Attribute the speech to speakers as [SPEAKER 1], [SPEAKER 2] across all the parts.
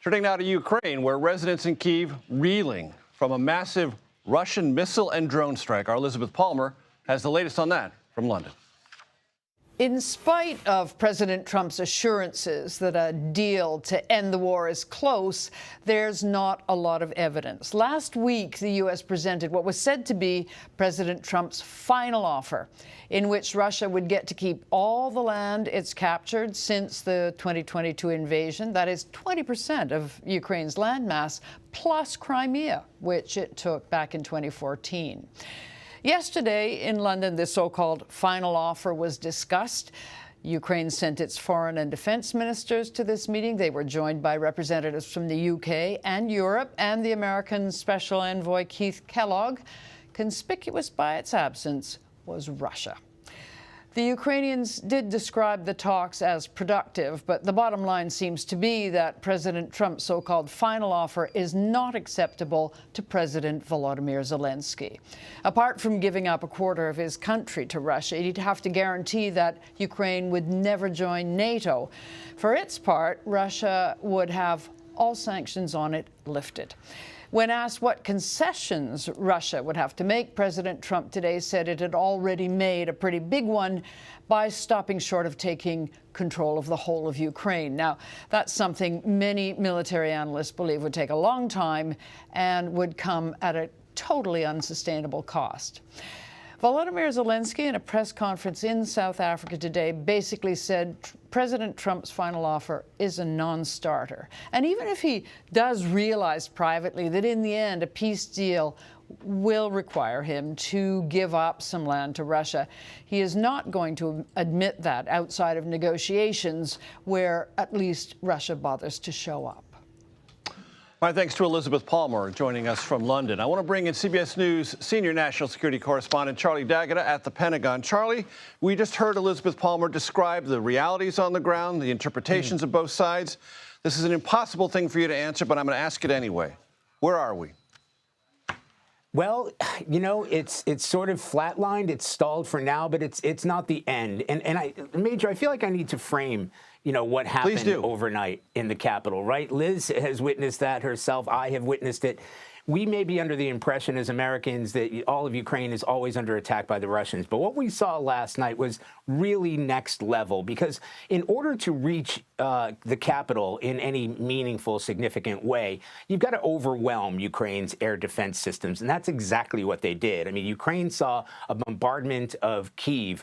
[SPEAKER 1] Turning now to Ukraine, where residents in Kyiv reeling from a massive Russian missile and drone strike. Our Elizabeth Palmer has the latest on that from London.
[SPEAKER 2] In spite of President Trump's assurances that a deal to end the war is close, there's not a lot of evidence. Last week, the U.S. presented what was said to be President Trump's final offer, in which Russia would get to keep all the land it's captured since the 2022 invasion. That is 20% of Ukraine's landmass, plus Crimea, which it took back in 2014. Yesterday in London, the so-called final offer was discussed. Ukraine sent its foreign and defense ministers to this meeting. They were joined by representatives from the UK and Europe and the American Special Envoy Keith Kellogg. Conspicuous by its absence was Russia. The Ukrainians did describe the talks as productive, but the bottom line seems to be that President Trump's so-called final offer is not acceptable to President Volodymyr Zelensky. Apart from giving up a quarter of his country to Russia, he'd have to guarantee that Ukraine would never join NATO. For its part, Russia would have all sanctions on it lifted. When asked what concessions Russia would have to make, President Trump today said it had already made a pretty big one by stopping short of taking control of the whole of Ukraine. Now, that's something many military analysts believe would take a long time and would come at a totally unsustainable cost. Volodymyr Zelensky, in a press conference in South Africa today, basically said President Trump's final offer is a non-starter. And even if he does realize privately that in the end a peace deal will require him to give up some land to Russia, he is not going to admit that outside of negotiations where at least Russia bothers to show up.
[SPEAKER 1] All right, thanks to Elizabeth Palmer joining us from London. I want to bring in CBS News senior national security correspondent Charlie D'Agata at the Pentagon. Charlie, we just heard Elizabeth Palmer describe the realities on the ground, the interpretations of both sides. This is an impossible thing for you to answer, but I'm going to ask it anyway. Where are we?
[SPEAKER 3] Well, you know, it's sort of flatlined. It's stalled for now, but it's not the end. And Major, I feel like I need to frame, you know, what happened overnight in the Capitol, right? Liz has witnessed that herself. I have witnessed it. We may be under the impression as Americans that all of Ukraine is always under attack by the Russians. But what we saw last night was really next level, because in order to reach the Capitol in any meaningful, significant way, you've got to overwhelm Ukraine's air defense systems. And that's exactly what they did. I mean, Ukraine saw a bombardment of Kyiv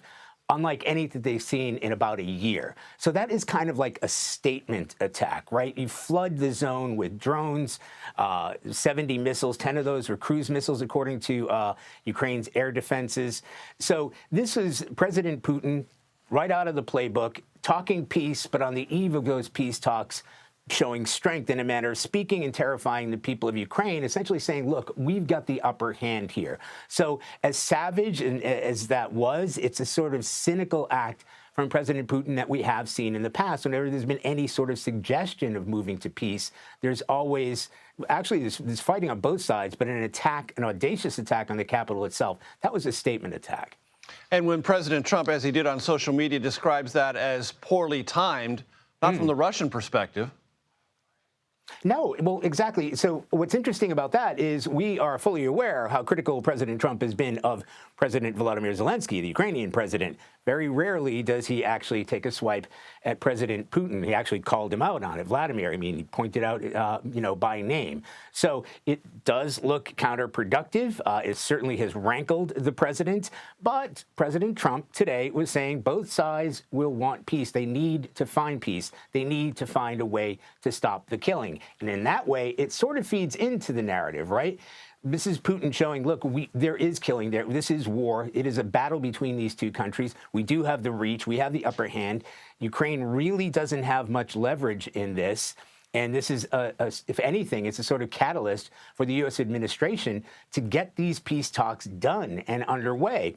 [SPEAKER 3] unlike anything they've seen in about a year. So that is kind of like a statement attack, right? You flood the zone with drones, 70 missiles, 10 of those were cruise missiles, according to Ukraine's air defenses. So this is President Putin, right out of the playbook, talking peace, but on the eve of those peace talks, showing strength in a manner of speaking and terrifying the people of Ukraine, essentially saying, look, we've got the upper hand here. So as savage as that was, it's a sort of cynical act from President Putin that we have seen in the past. Whenever there's been any sort of suggestion of moving to peace, there's always, actually there's fighting on both sides, but an attack, an audacious attack on the Capitol itself, that was a statement attack.
[SPEAKER 1] And when President Trump, as he did on social media, describes that as poorly timed, not from the Russian perspective.
[SPEAKER 3] No, well, exactly. So what's interesting about that is we are fully aware how critical President Trump has been of President Volodymyr Zelensky, the Ukrainian president. Very rarely does he actually take a swipe at President Putin. He actually called him out on it, Vladimir. I mean, he pointed out, you know, by name. So it does look counterproductive. It certainly has rankled the president. But President Trump today was saying both sides will want peace. They need to find peace. They need to find a way to stop the killing. And in that way, it sort of feeds into the narrative, right? This is Putin showing, look, there is killing there. This is war. It is a battle between these two countries. We do have the reach. We have the upper hand. Ukraine really doesn't have much leverage in this. And this is, if anything, it's a sort of catalyst for the U.S. administration to get these peace talks done and underway.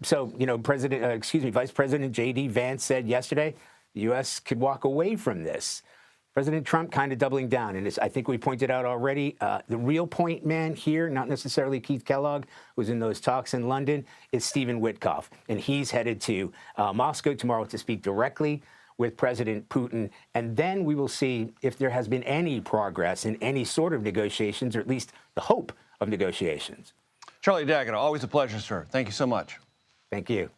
[SPEAKER 3] So, you know, Vice President J.D. Vance said yesterday the U.S. could walk away from this. President Trump kind of doubling down. And as I think we pointed out already, the real point man here, not necessarily Keith Kellogg, who's in those talks in London, is Stephen Witkoff. And he's headed to Moscow tomorrow to speak directly with President Putin, and then we will see if there has been any progress in any sort of negotiations, or at least the hope of negotiations.
[SPEAKER 1] Charlie D'Agata, always a pleasure, sir. Thank you so much.
[SPEAKER 3] Thank you.